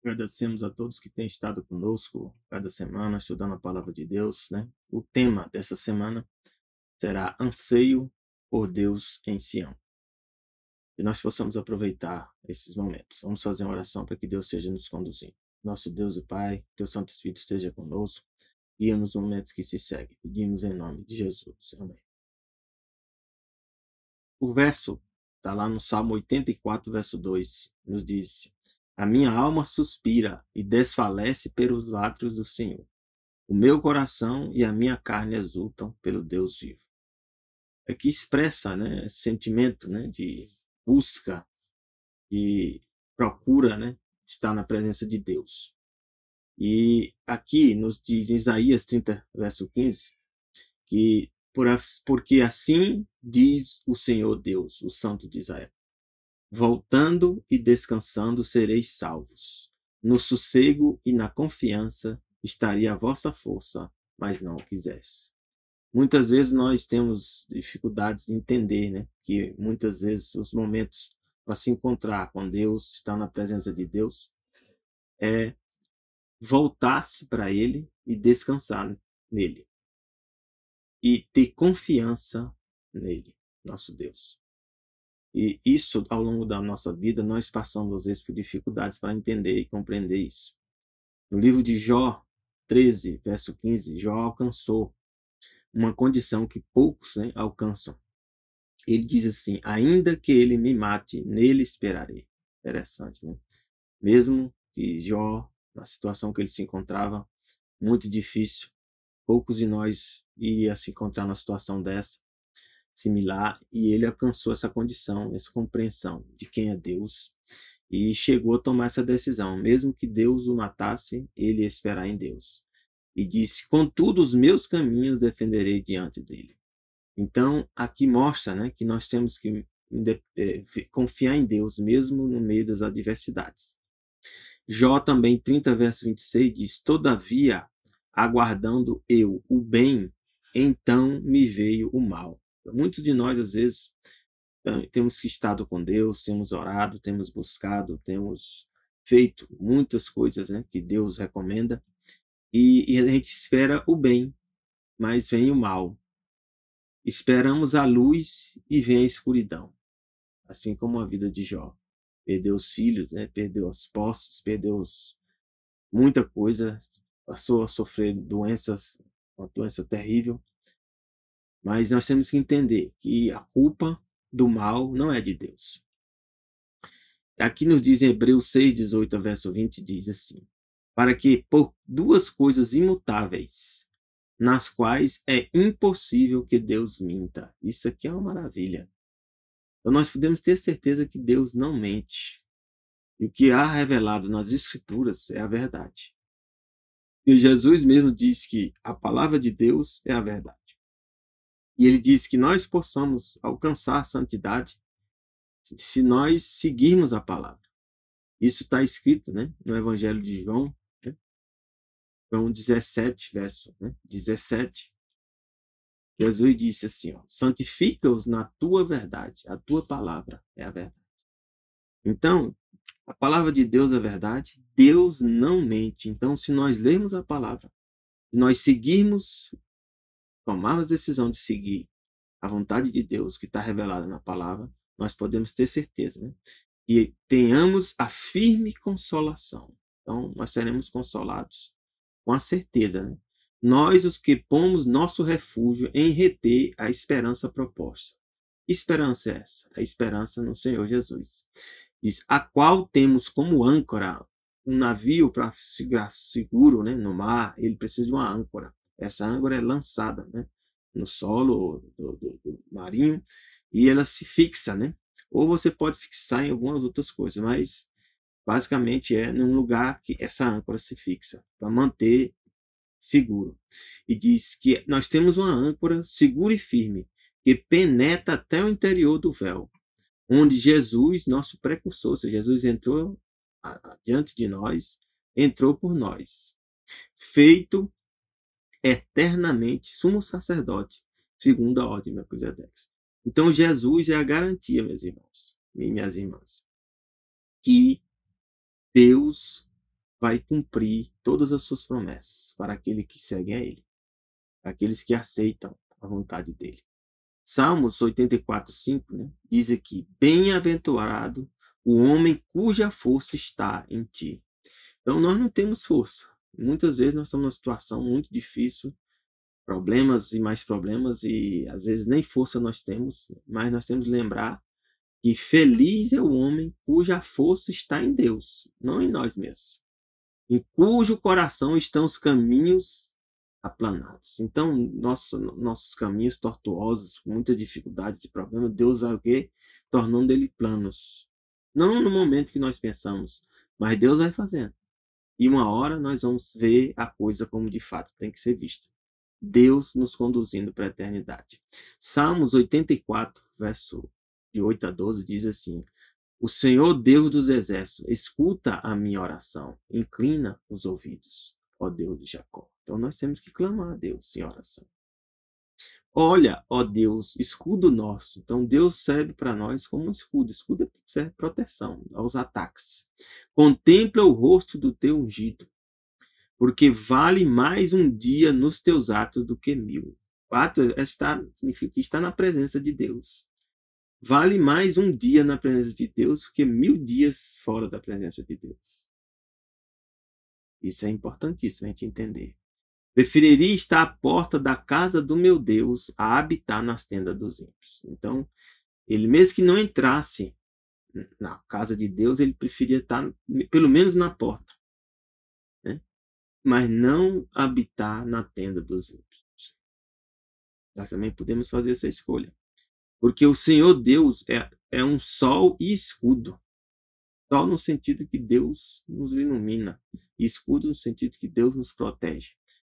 Agradecemos a todos que têm estado conosco cada semana, estudando a palavra de Deus, né? O tema dessa semana será Anseio por Deus em Sião. E nós possamos aproveitar esses momentos. Vamos fazer uma oração para que Deus esteja nos conduzindo. Nosso Deus e Pai, Teu Santo Espírito esteja conosco, guia nos momentos que se seguem. Pedimos em nome de Jesus. Amém. O verso está lá no Salmo 84, verso 2, nos diz: A minha alma suspira e desfalece pelos átrios do Senhor. O meu coração e a minha carne exultam pelo Deus vivo. Aqui expressa, né, esse sentimento, né, de busca, de procura, né, de estar na presença de Deus. E aqui nos diz em Isaías 30, verso 15, que porque assim diz o Senhor Deus, o Santo de Israel: voltando e descansando sereis salvos. No sossego e na confiança estaria a vossa força, mas não o quiseste. Muitas vezes nós temos dificuldades de entender, né? Que muitas vezes os momentos para se encontrar com Deus, estar na presença de Deus, é voltar-se para Ele e descansar nele. E ter confiança nele, nosso Deus. E isso, ao longo da nossa vida, nós passamos, às vezes, por dificuldades para entender e compreender isso. No livro de Jó 13, verso 15, Jó alcançou uma condição que poucos, né, alcançam. Ele diz assim: ainda que ele me mate, nele esperarei. Interessante, né? Mesmo que Jó, na situação que ele se encontrava, muito difícil, poucos de nós iria se encontrar numa situação dessa, similar, e ele alcançou essa condição, essa compreensão de quem é Deus, e chegou a tomar essa decisão. Mesmo que Deus o matasse, ele ia esperar em Deus. E disse: contudo, os meus caminhos defenderei diante dele. Então, aqui mostra, né, que nós temos que confiar em Deus, mesmo no meio das adversidades. Jó também, 30, verso 26, diz: todavia, aguardando eu o bem, então me veio o mal. Muitos de nós, às vezes, temos estado com Deus, temos orado, temos buscado, temos feito muitas coisas, né, que Deus recomenda, e a gente espera o bem, mas vem o mal. Esperamos a luz e vem a escuridão, assim como a vida de Jó. Perdeu os filhos, né, perdeu as posses, perdeu muita coisa, passou a sofrer doenças, uma doença terrível. Mas nós temos que entender que a culpa do mal não é de Deus. Aqui nos diz em Hebreus 6, 18 a verso 20, diz assim: para que por duas coisas imutáveis, nas quais é impossível que Deus minta. Isso aqui é uma maravilha. Então nós podemos ter certeza que Deus não mente. E o que há revelado nas Escrituras é a verdade. E Jesus mesmo diz que a palavra de Deus é a verdade. E ele diz que nós possamos alcançar a santidade se nós seguirmos a palavra. Isso está escrito, né, no Evangelho de João, né? João 17, verso 17. Jesus disse assim: santifica-os na tua verdade, a tua palavra é a verdade. Então, a palavra de Deus é verdade, Deus não mente. Então, se nós lermos a palavra, se nós seguirmos, tomarmos a decisão de seguir a vontade de Deus que está revelada na palavra, nós podemos ter certeza, né, que tenhamos a firme consolação. Então, nós seremos consolados com a certeza, né? Nós, os que pomos nosso refúgio em reter a esperança proposta. Que esperança é essa? A esperança no Senhor Jesus. Diz: a qual temos como âncora um navio para segurar seguro, né, no mar, ele precisa de uma âncora. Essa âncora é lançada, né, no solo do marinho e ela se fixa, né? Ou você pode fixar em algumas outras coisas, mas basicamente é num lugar que essa âncora se fixa para manter seguro. E diz que nós temos uma âncora segura e firme que penetra até o interior do véu, onde Jesus, nosso precursor, ou seja, Jesus entrou diante de nós, entrou por nós, feito eternamente sumo sacerdote, segundo a ordem de Melquisedeque. Então, Jesus é a garantia, meus irmãos e minhas irmãs, que Deus vai cumprir todas as suas promessas para aqueles que seguem a Ele, aqueles que aceitam a vontade dEle. Salmos 84:5, né, diz aqui: bem-aventurado o homem cuja força está em ti. Então, nós não temos força. Muitas vezes nós estamos numa situação muito difícil, problemas e mais problemas, e às vezes nem força nós temos, mas nós temos que lembrar que feliz é o homem cuja força está em Deus, não em nós mesmos, em cujo coração estão os caminhos aplanados. Então, nossos caminhos tortuosos, com muitas dificuldades e problemas, Deus vai o quê? Tornando ele planos. Não no momento que nós pensamos, mas Deus vai fazendo. E uma hora nós vamos ver a coisa como de fato tem que ser vista. Deus nos conduzindo para a eternidade. Salmos 84, verso de 8 a 12, diz assim: o Senhor Deus dos exércitos, escuta a minha oração, inclina os ouvidos, ó Deus de Jacó. Então nós temos que clamar a Deus em oração. Olha, ó Deus, escudo nosso. Então Deus serve para nós como um escudo. Escudo serve proteção aos ataques. Contempla o rosto do teu ungido, porque vale mais um dia nos teus atos do que 1000. Ato significa que está na presença de Deus. Vale mais um dia na presença de Deus do que 1000 dias fora da presença de Deus. Isso é importantíssimo a gente entender. Preferiria estar à porta da casa do meu Deus a habitar nas tendas dos ímpios. Então, ele mesmo que não entrasse na casa de Deus, ele preferia estar pelo menos na porta, né? Mas não habitar na tenda dos ímpios. Nós também podemos fazer essa escolha. Porque o Senhor Deus é um sol e escudo. Sol no sentido que Deus nos ilumina. E escudo no sentido que Deus nos protege.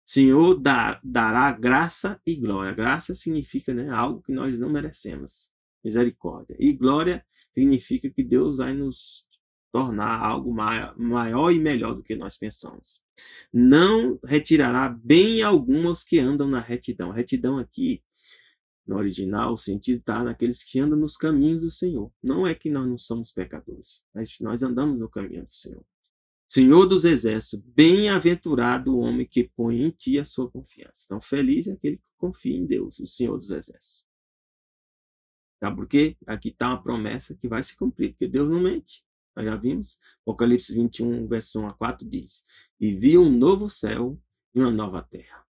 Senhor dará graça e glória. Graça significa, né, algo que nós não merecemos. Misericórdia. E glória significa que Deus vai nos tornar algo maior e melhor do que nós pensamos. Não retirará bem algum aos que andam na retidão. Retidão aqui, no original, o sentido está naqueles que andam nos caminhos do Senhor. Não é que nós não somos pecadores, mas nós andamos no caminho do Senhor. Senhor dos exércitos, bem-aventurado o homem que põe em ti a sua confiança. Então, feliz é aquele que confia em Deus, o Senhor dos exércitos. Tá? Porque aqui está uma promessa que vai se cumprir, porque Deus não mente. Nós já vimos, Apocalipse 21, verso 1 a 4 diz: e vi um novo céu e uma nova terra.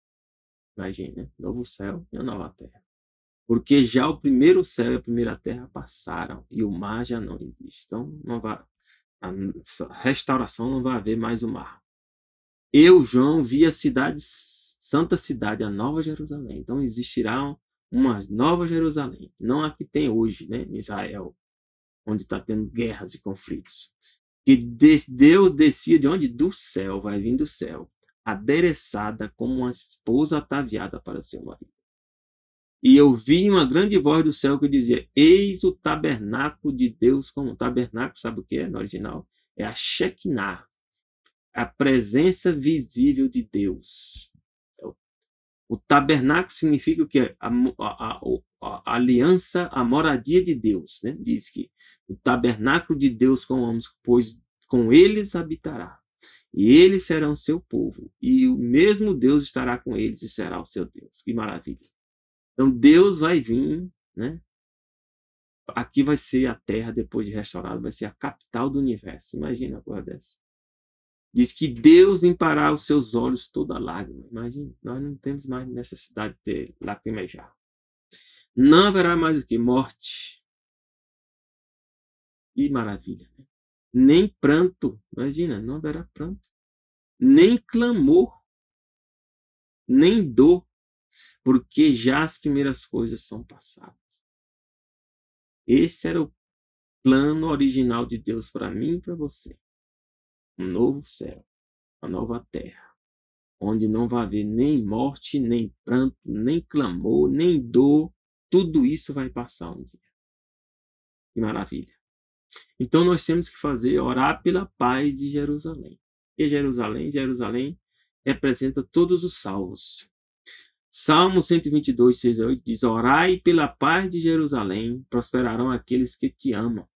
Imagina, né? Novo céu e uma nova terra. Porque já o primeiro céu e a primeira terra passaram e o mar já não existe. Então, não vai, a restauração não vai haver mais o mar. Eu, João, vi a cidade, santa cidade, a Nova Jerusalém. Então, existirá uma Nova Jerusalém. Não a que tem hoje, né, em Israel, onde está tendo guerras e conflitos. Que Deus descia de onde? Do céu, vai vir do céu, adereçada como uma esposa ataviada para seu marido. E eu vi uma grande voz do céu que dizia: eis o tabernáculo de Deus. Como tabernáculo, sabe o que é no original? É a Shekinah, a presença visível de Deus. O tabernáculo significa o que? A aliança, a moradia de Deus, né? Diz que o tabernáculo de Deus com homens, pois com eles habitará. E eles serão seu povo. E o mesmo Deus estará com eles e será o seu Deus. Que maravilha. Então, Deus vai vir, né? Aqui vai ser a terra, depois de restaurada, vai ser a capital do universo. Imagina a coisa dessa. Diz que Deus limpará os seus olhos toda lágrima. Imagina, nós não temos mais necessidade de ter lacrimejar. Não haverá mais o que? Morte. Que maravilha. Né? Nem pranto. Imagina, não haverá pranto. Nem clamor. Nem dor. Porque já as primeiras coisas são passadas. Esse era o plano original de Deus para mim e para você. Um novo céu, uma nova terra, onde não vai haver nem morte, nem pranto, nem clamor, nem dor. Tudo isso vai passar um dia. Que maravilha. Então nós temos que orar pela paz de Jerusalém. E Jerusalém representa todos os salvos. Salmo 122, 6 a 8 diz: orai pela paz de Jerusalém, prosperarão aqueles que te amam.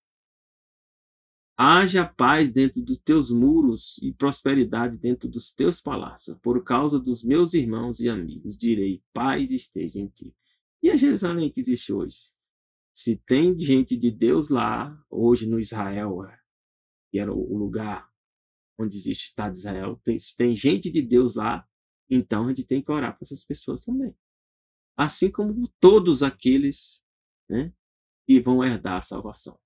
Haja paz dentro dos teus muros e prosperidade dentro dos teus palácios. Por causa dos meus irmãos e amigos, direi: paz esteja em ti. E a Jerusalém que existe hoje? Se tem gente de Deus lá, hoje no Israel, que era o lugar onde existe o Estado de Israel, se tem gente de Deus lá, então a gente tem que orar para essas pessoas também. Assim como todos aqueles, né, que vão herdar a salvação.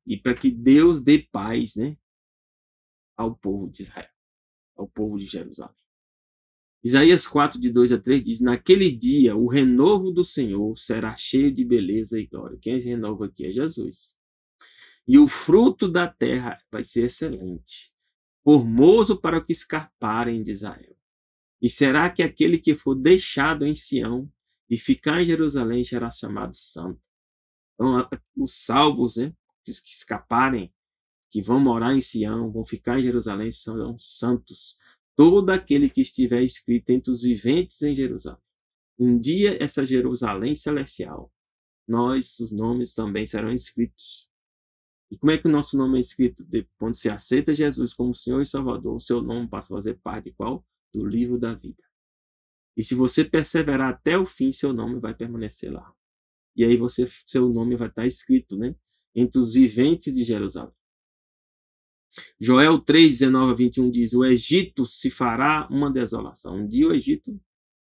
E para que Deus dê paz, né, ao povo de Israel, ao povo de Jerusalém. Isaías 4, de 2 a 3 diz: naquele dia o renovo do Senhor será cheio de beleza e glória. Quem renova aqui é Jesus. E o fruto da terra vai ser excelente, formoso para o que escaparem de Israel. E será que aquele que for deixado em Sião e ficar em Jerusalém será chamado santo? Então, os salvos, né, que escaparem, que vão morar em Sião, vão ficar em Jerusalém, são santos. Todo aquele que estiver escrito entre os viventes em Jerusalém. Um dia, essa Jerusalém celestial, os nomes também serão escritos. E como é que o nosso nome é escrito? Quando você aceita Jesus como Senhor e Salvador, o seu nome passa a fazer parte de qual? Do livro da vida. E se você perseverar até o fim, seu nome vai permanecer lá. E aí seu nome vai estar escrito, né, entre os viventes de Jerusalém. Joel 3, 19 a 21 diz: o Egito se fará uma desolação. Um dia o Egito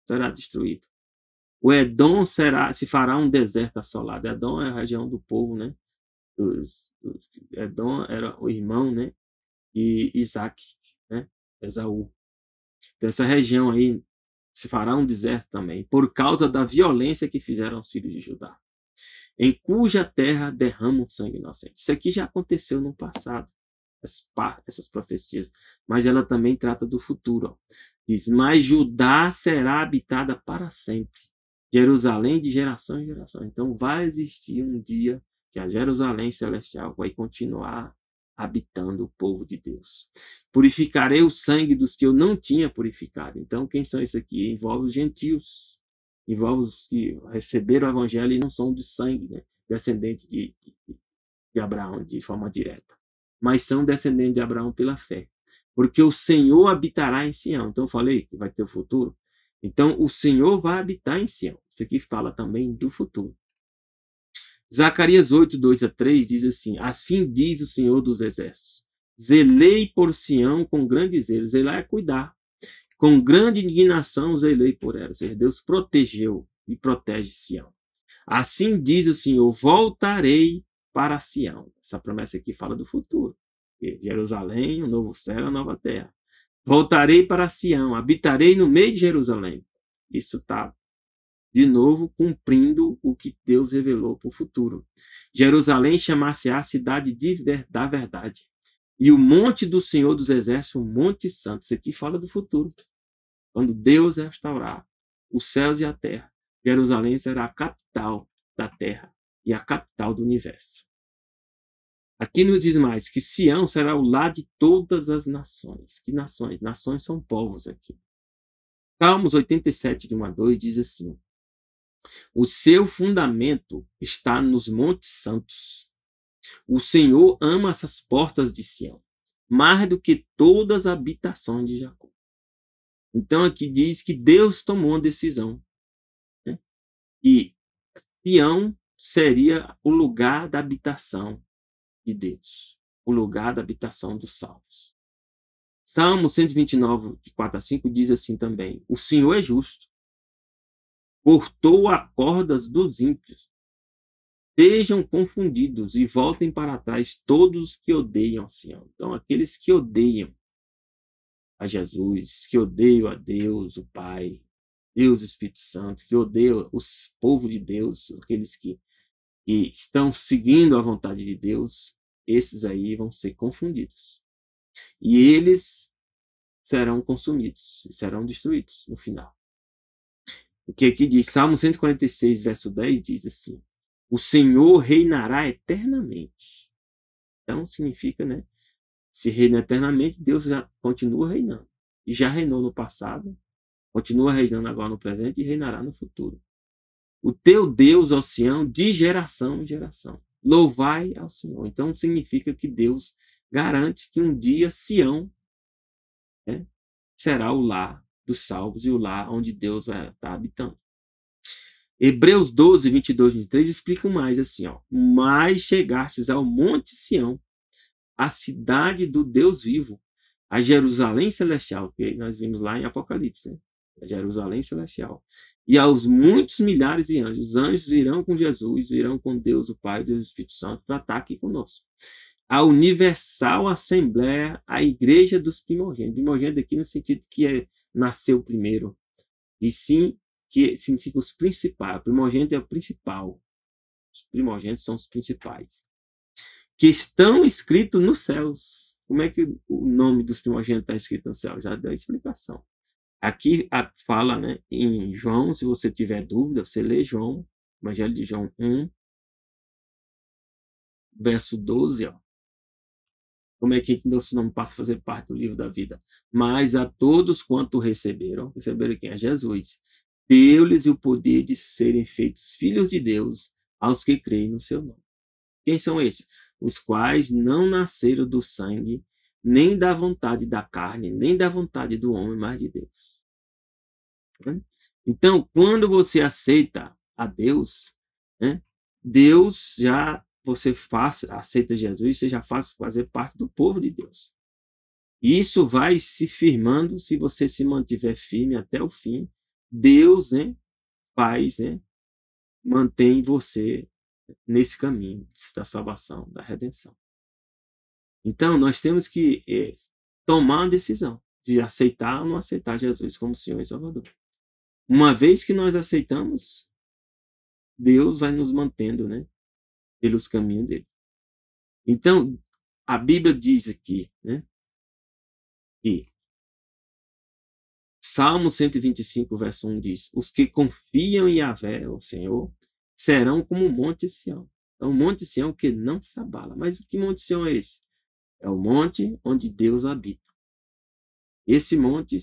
será destruído. O Edom se fará um deserto assolado. Edom é a região do povo, né? Edom era o irmão, né, de Isaac, né, Esaú. Então essa região aí se fará um deserto também, por causa da violência que fizeram os filhos de Judá, em cuja terra derramam sangue inocente. Isso aqui já aconteceu no passado, essas profecias, mas ela também trata do futuro. Ó. Diz: mas Judá será habitada para sempre, Jerusalém de geração em geração. Então vai existir um dia que a Jerusalém celestial vai continuar habitando o povo de Deus. Purificarei o sangue dos que eu não tinha purificado. Então, quem são esses aqui? Envolve os gentios, envolve os que receberam o evangelho e não são de sangue, né? Descendentes de Abraão de forma direta, mas são descendentes de Abraão pela fé. Porque o Senhor habitará em Sião. Então, eu falei que vai ter o futuro. Então, o Senhor vai habitar em Sião. Isso aqui fala também do futuro. Zacarias 8, 2 a 3 diz assim: assim diz o Senhor dos Exércitos: zelei por Sião com grande zelo. Zelar é cuidar. Com grande indignação zelei por ela. Ou seja, Deus protegeu e protege Sião. Assim diz o Senhor: voltarei para Sião. Essa promessa aqui fala do futuro. Jerusalém, o novo céu, a nova terra. Voltarei para Sião, habitarei no meio de Jerusalém. Isso está, de novo, cumprindo o que Deus revelou para o futuro. Jerusalém chamar-se-á cidade da verdade. E o monte do Senhor dos Exércitos, o monte santo. Isso aqui fala do futuro. Quando Deus restaurar os céus e a terra, Jerusalém será a capital da terra e a capital do universo. Aqui nos diz mais que Sião será o lar de todas as nações. Que nações? Nações são povos aqui. Salmos 87, de 1 a 2 diz assim: o seu fundamento está nos montes santos. O Senhor ama essas portas de Sião, mais do que todas as habitações de Jacó. Então aqui diz que Deus tomou uma decisão, né? E Sião seria o lugar da habitação de Deus, o lugar da habitação dos salvos. Salmo 129, de 4 a 5 diz assim também: o Senhor é justo, cortou as cordas dos ímpios. Sejam confundidos e voltem para trás todos os que odeiam a Sião. Então, aqueles que odeiam a Jesus, que odeiam a Deus, o Pai, Deus, o Espírito Santo, que odeiam os povos de Deus, aqueles que estão seguindo a vontade de Deus, esses aí vão ser confundidos. E eles serão consumidos, serão destruídos no final. O que aqui diz? Salmo 146, verso 10 diz assim: o Senhor reinará eternamente. Então significa, né? Se reina eternamente, Deus já continua reinando. E já reinou no passado, continua reinando agora no presente e reinará no futuro. O teu Deus, ó Sião, de geração em geração. Louvai ao Senhor. Então significa que Deus garante que um dia Sião, né, será o lar dos salvos e o lar onde Deus vai estar habitando. Hebreus 12, 22, 23 explicam mais assim, ó. Mas chegastes ao monte Sião, a cidade do Deus vivo, a Jerusalém celestial, que nós vimos lá em Apocalipse, né? A Jerusalém celestial. E aos muitos milhares de anjos. Os anjos virão com Jesus, virão com Deus, o Pai, Deus, o Espírito Santo, para estar aqui conosco. A universal assembleia, a igreja dos primogênitos. Primogênito aqui no sentido que nasceu primeiro. E sim, que significa os principais. O primogênito é o principal. Os primogênitos são os principais. Que estão escritos nos céus. Como é que o nome dos primogênitos está escrito no céu? Já deu a explicação. Aqui fala, né, em João, se você tiver dúvida, você lê João, Evangelho de João 1, verso 12, ó. Como é que nosso nome passa a fazer parte do livro da vida? Mas a todos quanto receberam quem? A Jesus, deu-lhes o poder de serem feitos filhos de Deus aos que creem no seu nome. Quem são esses? Os quais não nasceram do sangue, nem da vontade da carne, nem da vontade do homem, mas de Deus. Então, quando você aceita a Deus, né, Deus já, você aceita Jesus, você já faz fazer parte do povo de Deus. E isso vai se firmando se você se mantiver firme até o fim. Deus, né, faz, né, mantém você nesse caminho da salvação, da redenção. Então, nós temos que tomar uma decisão de aceitar ou não aceitar Jesus como Senhor e Salvador. Uma vez que nós aceitamos, Deus vai nos mantendo, né, pelos caminhos dele. Então, a Bíblia diz aqui, né, que Salmo 125, verso 1 diz: os que confiam em Yahvé, o Senhor, serão como o Monte Sião. Então, o Monte Sião que não se abala. Mas que Monte Sião é esse? É o monte onde Deus habita. Esse monte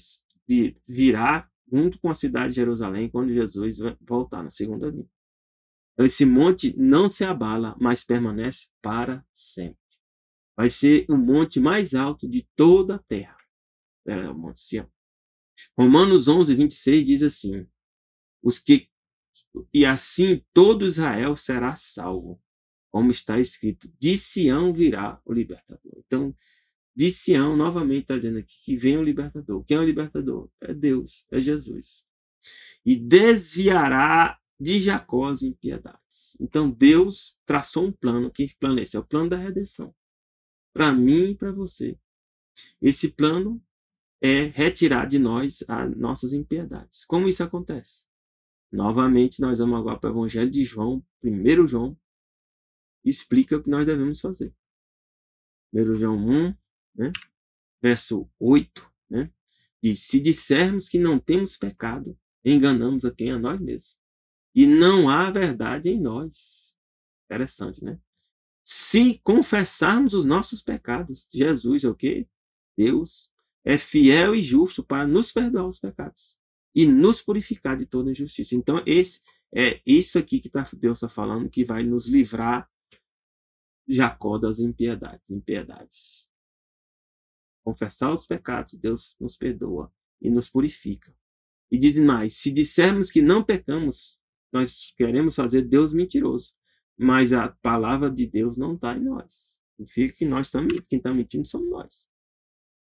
virá junto com a cidade de Jerusalém quando Jesus vai voltar na segunda vinda. Então, esse monte não se abala, mas permanece para sempre. Vai ser o monte mais alto de toda a terra. É o Monte Sião. Romanos 11, 26 diz assim: e assim todo Israel será salvo, como está escrito, de Sião virá o libertador. Então, de Sião, novamente está dizendo aqui que vem o libertador. Quem é o libertador? É Deus, é Jesus. E desviará de Jacó as impiedades. Então, Deus traçou um plano. Que plano é esse? É o plano da redenção. Para mim e para você. Esse plano é retirar de nós as nossas impiedades. Como isso acontece? Novamente, nós vamos agora para o Evangelho de João, 1 João, explica o que nós devemos fazer. 1 João 1, né, verso 8, né, diz: se dissermos que não temos pecado, enganamos a quem? A nós mesmos. E não há verdade em nós. Interessante, né? Se confessarmos os nossos pecados, Jesus é o quê? Deus é fiel e justo para nos perdoar os pecados e nos purificar de toda injustiça. Então, isso aqui que Deus está falando, que vai nos livrar, Jacó, das impiedades. Confessar os pecados, Deus nos perdoa e nos purifica. E diz mais: se dissermos que não pecamos, nós queremos fazer Deus mentiroso, mas a palavra de Deus não está em nós. Significa que quem está mentindo somos nós.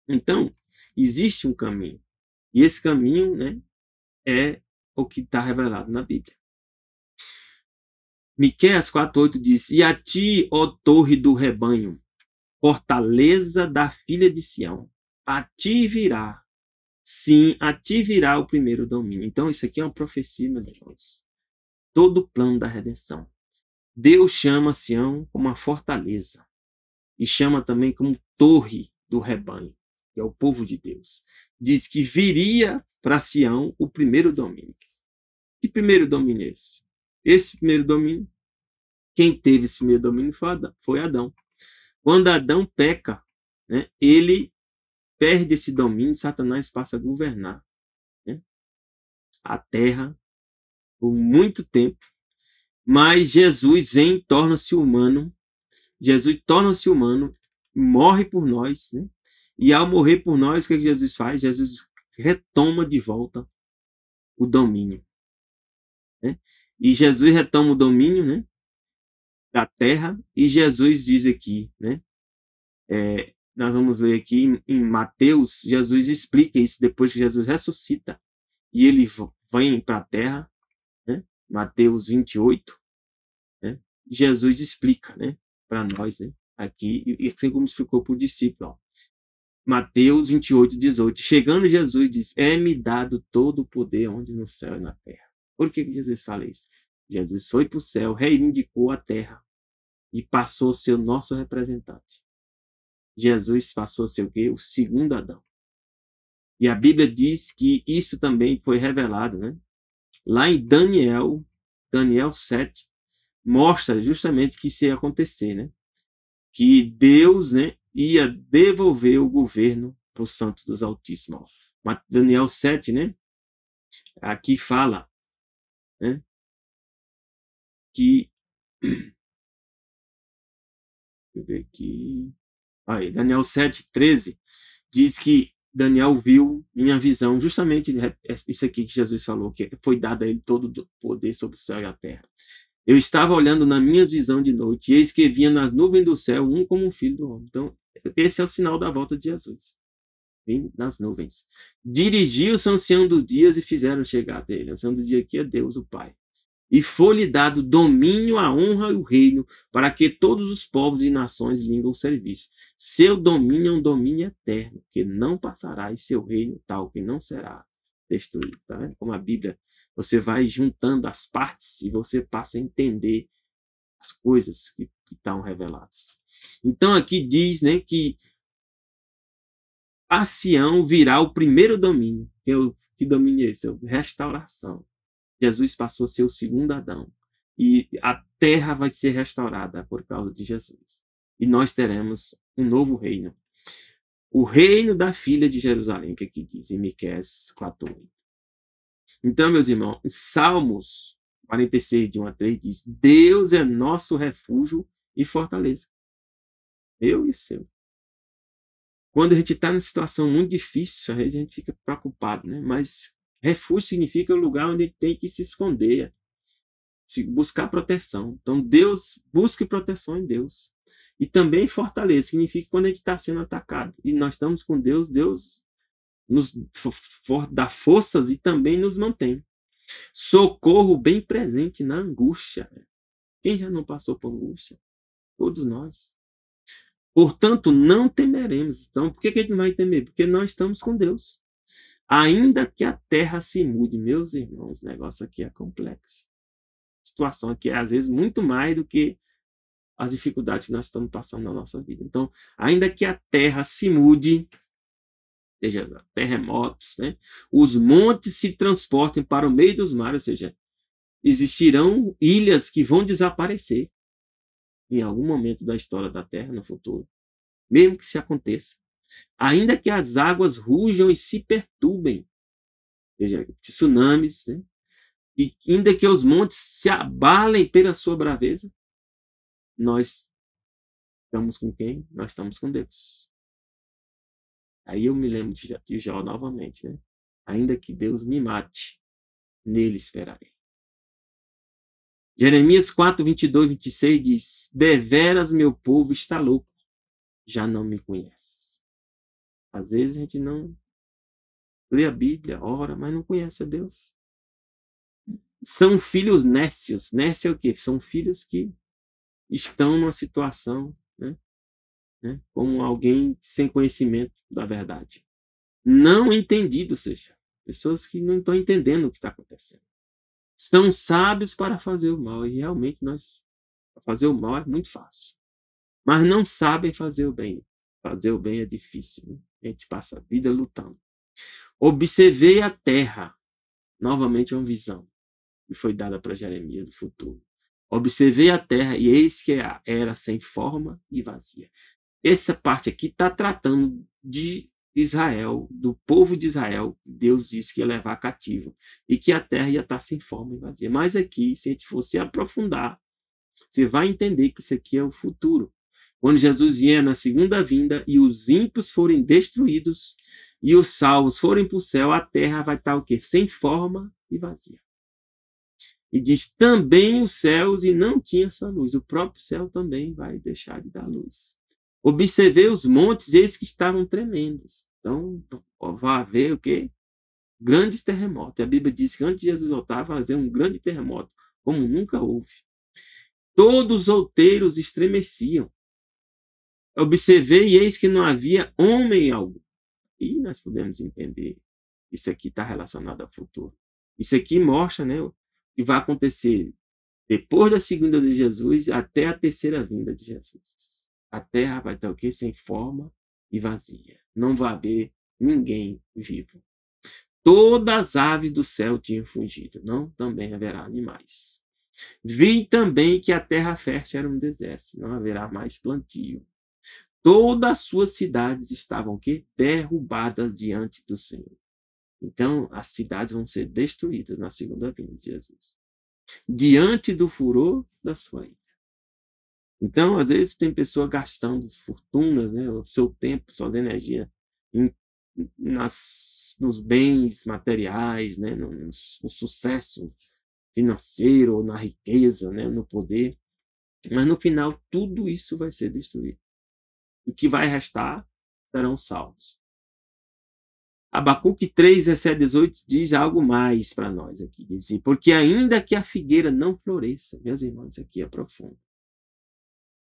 Então, existe um caminho. E esse caminho, né, é o que está revelado na Bíblia. Miqueias 4:8 diz: e a ti, ó torre do rebanho, fortaleza da filha de Sião, a ti virá, sim, a ti virá o primeiro domínio. Então, isso aqui é uma profecia, meus irmãos. Todo o plano da redenção. Deus chama Sião como uma fortaleza e chama também como torre do rebanho, que é o povo de Deus. Diz que viria para Sião o primeiro domínio. Que primeiro domínio é esse? Esse primeiro domínio, quem teve esse primeiro domínio foi Adão. Quando Adão peca, né, ele perde esse domínio, Satanás passa a governar, né, a terra por muito tempo. Mas Jesus vem, torna-se humano. Jesus torna-se humano, morre por nós, né? E ao morrer por nós, o que Jesus faz? Jesus retoma de volta o domínio, né? E Jesus retoma o domínio, né, da terra. E Jesus diz aqui, né? Nós vamos ler aqui em Mateus, Jesus explica isso depois que Jesus ressuscita e ele vem para a terra, né? Mateus 28, né? Jesus explica, né, para nós, né, aqui, e assim como explicou para o discípulo. Ó. Mateus 28, 18. Chegando Jesus diz: é-me dado todo o poder onde no céu e na terra. Por que Jesus fala isso? Jesus foi para o céu, reivindicou a terra e passou a ser o nosso representante. Jesus passou a ser o quê? O segundo Adão. E a Bíblia diz que isso também foi revelado, né? Lá em Daniel 7, mostra justamente que isso ia acontecer, né? Que Deus, né, ia devolver o governo para os santos dos Altíssimos. Daniel 7, né? Aqui fala, né, que deixa eu ver aqui. Aí, Daniel 7:13 diz que Daniel viu em a visão justamente isso aqui que Jesus falou, que foi dado a ele todo o poder sobre o céu e a terra. Eu estava olhando na minha visão de noite, e eis que vinha nas nuvens do céu um como um filho do homem. Então, esse é o sinal da volta de Jesus. Vem nas nuvens. Dirigiu-se ao ancião dos dias e fizeram chegar até ele. O ancião do dia aqui é Deus, o Pai. E foi-lhe dado domínio, a honra e o reino, para que todos os povos e nações lhe rendam serviço. Seu domínio é um domínio eterno, que não passará, e seu reino tal, que não será destruído. Tá vendo? Como a Bíblia, você vai juntando as partes e você passa a entender as coisas que estão reveladas. Então aqui diz, né, que a Sião virá o primeiro domínio. Que domínio é esse? Restauração. Jesus passou a ser o segundo Adão. E a terra vai ser restaurada por causa de Jesus. E nós teremos um novo reino. O reino da filha de Jerusalém, que aqui diz em Miqueias 4:8. Então, meus irmãos, Salmos 46, de 1 a 3 diz: Deus é nosso refúgio e fortaleza. Eu e o seu. Quando a gente está numa situação muito difícil, a gente fica preocupado, né? Mas refúgio significa o lugar onde a gente tem que se esconder, buscar proteção. Então, Deus, busque proteção em Deus. E também fortaleza, significa quando a gente está sendo atacado. E nós estamos com Deus, Deus nos dá forças e também nos mantém. Socorro bem presente na angústia. Quem já não passou por angústia? Todos nós. Portanto, não temeremos. Então, por que a gente não vai temer? Porque nós estamos com Deus. Ainda que a terra se mude, meus irmãos, o negócio aqui é complexo. A situação aqui é, às vezes, muito mais do que as dificuldades que nós estamos passando na nossa vida. Então, ainda que a terra se mude, seja terremotos, né? Os montes se transportem para o meio dos mares, ou seja, existirão ilhas que vão desaparecer em algum momento da história da Terra no futuro, mesmo que se aconteça. Ainda que as águas rujam e se perturbem, veja, tsunamis, né? E ainda que os montes se abalem pela sua braveza, nós estamos com quem? Nós estamos com Deus. Aí eu me lembro de Jó novamente, né? Ainda que Deus me mate, nele esperarei. Jeremias 4, 22, 26 diz: deveras meu povo está louco, já não me conhece. Às vezes a gente não lê a Bíblia, ora, mas não conhece a Deus. São filhos nécios. Nécio é o quê? São filhos que estão numa situação, né, como alguém sem conhecimento da verdade. Não entendido, ou seja, pessoas que não estão entendendo o que está acontecendo. São sábios para fazer o mal, e realmente fazer o mal é muito fácil. Mas não sabem fazer o bem. Fazer o bem é difícil, né? A gente passa a vida lutando. Observei a terra. Novamente uma visão que foi dada para Jeremias do futuro. Observei a terra e eis que era sem forma e vazia. Essa parte aqui está tratando de Israel, do povo de Israel, Deus disse que ia levar cativo e que a terra ia estar sem forma e vazia. Mas aqui, se a gente fosse aprofundar, você vai entender que isso aqui é o futuro. Quando Jesus vier na segunda vinda e os ímpios forem destruídos e os salvos forem para o céu, a terra vai estar o quê? Sem forma e vazia. E diz também os céus e não tinha sua luz. O próprio céu também vai deixar de dar luz. Observei os montes, eis que estavam tremendos. Então, vai haver o quê? Grandes terremotos. A Bíblia diz que antes de Jesus voltar, vai fazer um grande terremoto, como nunca houve. Todos os outeiros estremeciam. Observei e eis que não havia homem algum. E nós podemos entender. Isso aqui está relacionado ao futuro. Isso aqui mostra, né, o que vai acontecer depois da segunda de Jesus até a terceira vinda de Jesus. A terra vai estar o quê? Sem forma e vazia. Não vai haver ninguém vivo. Todas as aves do céu tinham fugido. Não também haverá animais. Vi também que a terra fértil era um deserto. Não haverá mais plantio. Todas as suas cidades estavam o quê? Derrubadas diante do Senhor. Então, as cidades vão ser destruídas na segunda vinda de Jesus. Diante do furor da sua ira. Então, às vezes, tem pessoa gastando fortunas, né, o seu tempo, sua energia nos bens materiais, né, no sucesso financeiro, na riqueza, né, no poder. Mas, no final, tudo isso vai ser destruído. O que vai restar serão salvos. Abacuque 3, 17, 18 diz algo mais para nós aqui. Diz assim, porque ainda que a figueira não floresça, meus irmãos, isso aqui é profundo.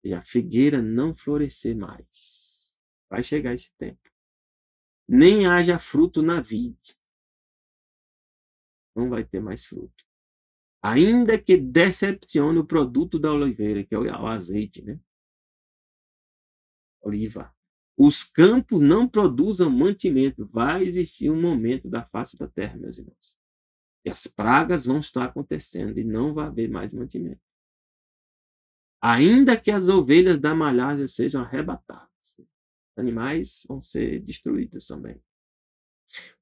E a figueira não florescer mais. Vai chegar esse tempo. Nem haja fruto na vide. Não vai ter mais fruto. Ainda que decepcione o produto da oliveira, que é o azeite, né? Oliva. Os campos não produzam mantimento. Vai existir um momento da face da terra, meus irmãos. E as pragas vão estar acontecendo e não vai haver mais mantimento. Ainda que as ovelhas da malhagem sejam arrebatadas. Animais vão ser destruídos também.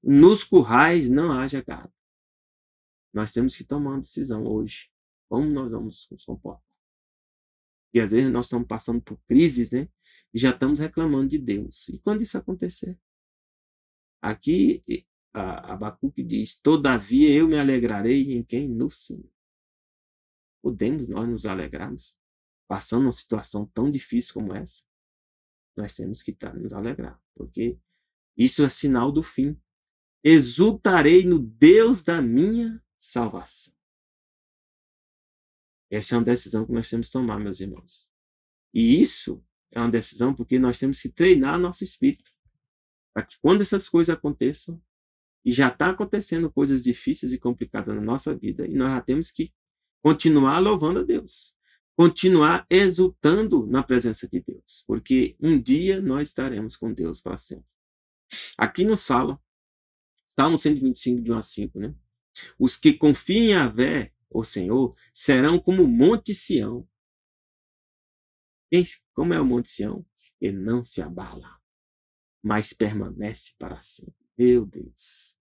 Nos currais não haja gado. Nós temos que tomar uma decisão hoje. Como nós vamos nos comportar? E às vezes nós estamos passando por crises, né? E já estamos reclamando de Deus. E quando isso acontecer? Aqui, Abacuque diz, todavia eu me alegrarei em quem? No Senhor. Podemos nós nos alegrarmos? Passando uma situação tão difícil como essa? Nós temos que nos alegrar. Porque isso é sinal do fim. Exultarei no Deus da minha salvação. Essa é uma decisão que nós temos que tomar, meus irmãos. E isso é uma decisão porque nós temos que treinar nosso espírito. Para que quando essas coisas aconteçam, e já está acontecendo coisas difíceis e complicadas na nossa vida, e nós já temos que continuar louvando a Deus. Continuar exultando na presença de Deus. Porque um dia nós estaremos com Deus para sempre. Aqui nos fala, Salmo 125, de 1 a 5, né? Os que confiam em Yahvé, o Senhor, serão como o Monte Sião. Como é o Monte Sião? Ele não se abala, mas permanece para sempre. Meu Deus.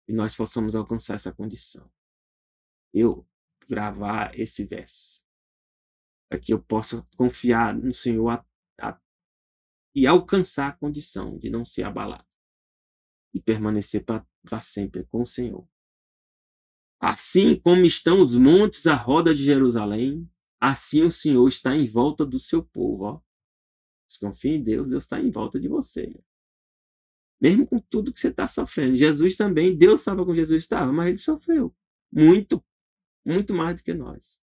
E nós possamos alcançar essa condição. Eu gravar esse verso. Para que eu possa confiar no Senhor e alcançar a condição de não ser abalado. E permanecer para sempre com o Senhor. Assim como estão os montes à roda de Jerusalém, assim o Senhor está em volta do seu povo. Ó. Se confia em Deus, Deus está em volta de você. Mesmo com tudo que você está sofrendo. Jesus também, Deus estava com Jesus, estava, mas ele sofreu. Muito, muito mais do que nós.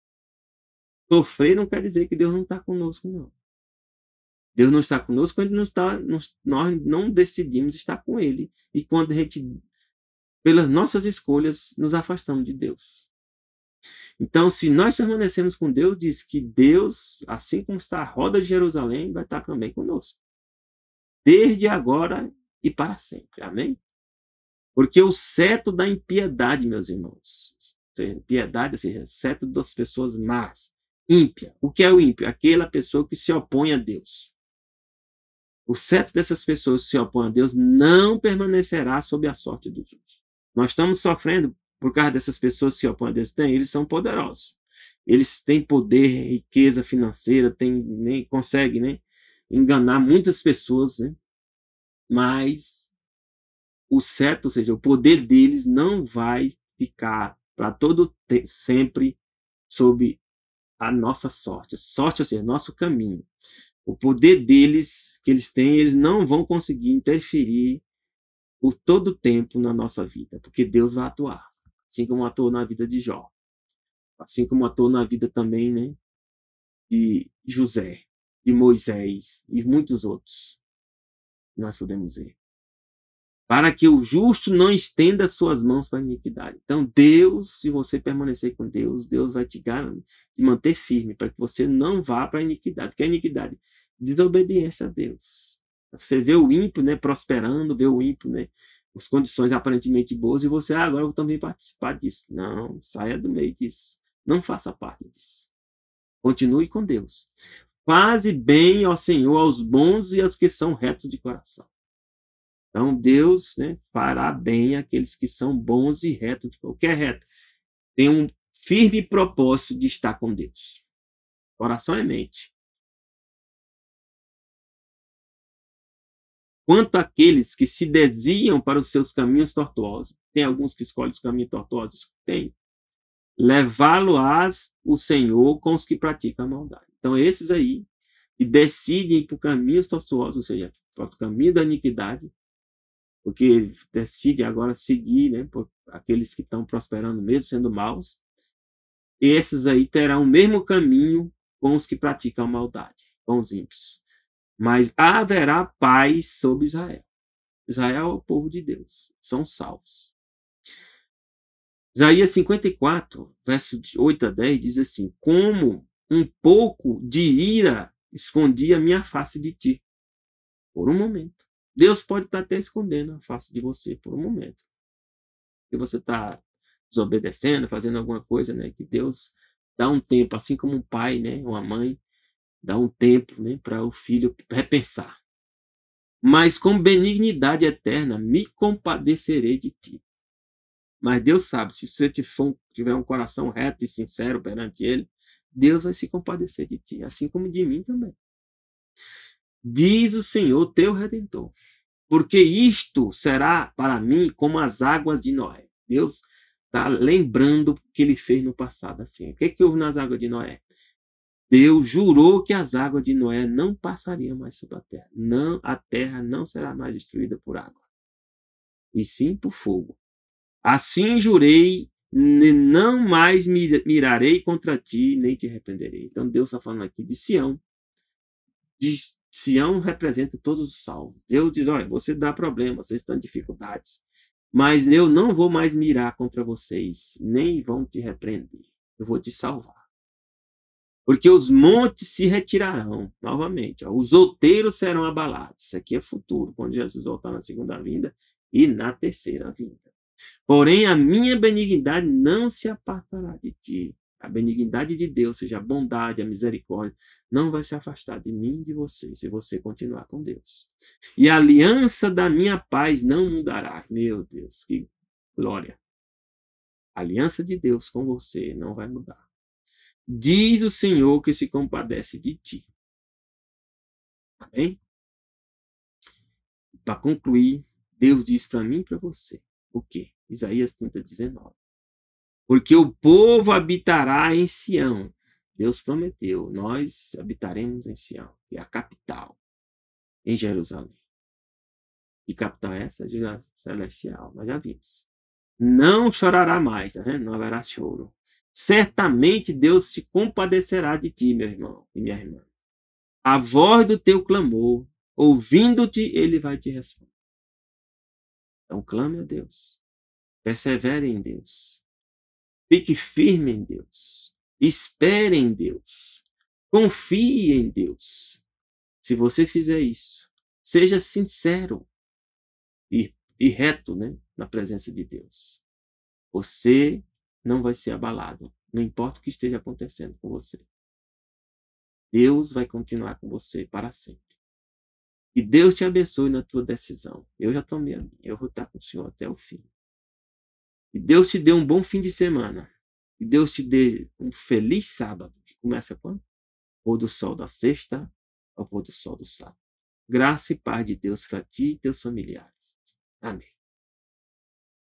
Sofrer não quer dizer que Deus não está conosco, não. Deus não está conosco quando nós não decidimos estar com Ele. E quando a gente, pelas nossas escolhas, nos afastamos de Deus. Então, se nós permanecemos com Deus, diz que Deus, assim como está a roda de Jerusalém, vai estar também conosco. Desde agora e para sempre. Amém? Porque o cetro da impiedade, meus irmãos, ou seja, impiedade, ou seja, cetro das pessoas más, ímpia. O que é o ímpio? Aquela pessoa que se opõe a Deus. O cetro dessas pessoas que se opõem a Deus não permanecerá sob a sorte dos justos. Nós estamos sofrendo por causa dessas pessoas que se opõem a Deus. Eles são poderosos. Eles têm poder, riqueza financeira, conseguem, né, enganar muitas pessoas, né? Mas o certo, ou seja, o poder deles não vai ficar para todo sempre sob a nossa sorte. Sorte, ou seja, nosso caminho. O poder deles, que eles têm, eles não vão conseguir interferir por todo o tempo na nossa vida, porque Deus vai atuar. Assim como atuou na vida de Jó. Assim como atuou na vida também, né, de José, de Moisés e muitos outros. Nós podemos ver. Para que o justo não estenda suas mãos para a iniquidade. Então, Deus, se você permanecer com Deus, Deus vai te garantir, te manter firme, para que você não vá para a iniquidade. Que é a iniquidade? Desobediência a Deus. Você vê o ímpio, né, prosperando, vê o ímpio, né, as condições aparentemente boas, e você, agora eu vou também participar disso. Não, saia do meio disso. Não faça parte disso. Continue com Deus. Faze bem ao Senhor, aos bons e aos que são retos de coração. Então, Deus, né, fará bem aqueles que são bons e retos. O que é reto? Tem um firme propósito de estar com Deus. Coração é mente. Quanto àqueles que se desviam para os seus caminhos tortuosos, tem alguns que escolhem os caminhos tortuosos? Tem. Levá-lo-ás o Senhor com os que praticam a maldade. Então, esses aí, que decidem ir por caminhos tortuosos, ou seja, para o caminho da iniquidade, porque decide agora seguir, né, por aqueles que estão prosperando mesmo sendo maus, esses aí terão o mesmo caminho com os que praticam a maldade, com os ímpios. Mas haverá paz sobre Israel. Israel é o povo de Deus, são salvos. Isaías 54, verso 8 a 10, diz assim: como um pouco de ira escondi a minha face de ti, por um momento. Deus pode estar até escondendo a face de você por um momento. Que você está desobedecendo, fazendo alguma coisa, né? Que Deus dá um tempo, assim como um pai, né? Uma mãe dá um tempo, né? Para o filho repensar. Mas com benignidade eterna me compadecerei de ti. Mas Deus sabe, se você tiver um coração reto e sincero perante Ele, Deus vai se compadecer de ti, assim como de mim também. Diz o Senhor teu Redentor, porque isto será para mim como as águas de Noé. Deus está lembrando o que ele fez no passado. Assim. O que houve nas águas de Noé? Deus jurou que as águas de Noé não passariam mais sobre a terra. Não, a terra não será mais destruída por água, e sim por fogo. Assim jurei, não mais mirarei contra ti, nem te arrependerei. Então Deus está falando aqui de Sião. Sião representa todos os salvos. Deus diz, olha, você dá problema, vocês estão em dificuldades, mas eu não vou mais mirar contra vocês, nem vão te repreender. Eu vou te salvar. Porque os montes se retirarão, novamente. Ó, os outeiros serão abalados. Isso aqui é futuro, quando Jesus voltar na segunda vinda e na terceira vinda. Porém, a minha benignidade não se apartará de ti. A benignidade de Deus, ou seja, a bondade, a misericórdia, não vai se afastar de mim e de você, se você continuar com Deus. E a aliança da minha paz não mudará. Meu Deus, que glória. A aliança de Deus com você não vai mudar. Diz o Senhor que se compadece de ti. Amém? Para concluir, Deus diz para mim e para você. O quê? Isaías 30, 19. Porque o povo habitará em Sião. Deus prometeu, nós habitaremos em Sião, que é a capital, em Jerusalém. E capital é essa? Celestial, nós já vimos. Não chorará mais, tá vendo? Não haverá choro. Certamente Deus se compadecerá de ti, meu irmão e minha irmã. A voz do teu clamor, ouvindo-te, ele vai te responder. Então clame a Deus. Persevere em Deus. Fique firme em Deus. Espere em Deus. Confie em Deus. Se você fizer isso, seja sincero e reto, né, na presença de Deus. Você não vai ser abalado, não importa o que esteja acontecendo com você. Deus vai continuar com você para sempre. Que Deus te abençoe na tua decisão. Eu já tomei a minha. Eu vou estar com o Senhor até o fim. Que Deus te dê um bom fim de semana. Que Deus te dê um feliz sábado. Que começa quando? Pôr do sol da sexta ao pôr do sol do sábado. Graça e paz de Deus para ti e teus familiares. Amém.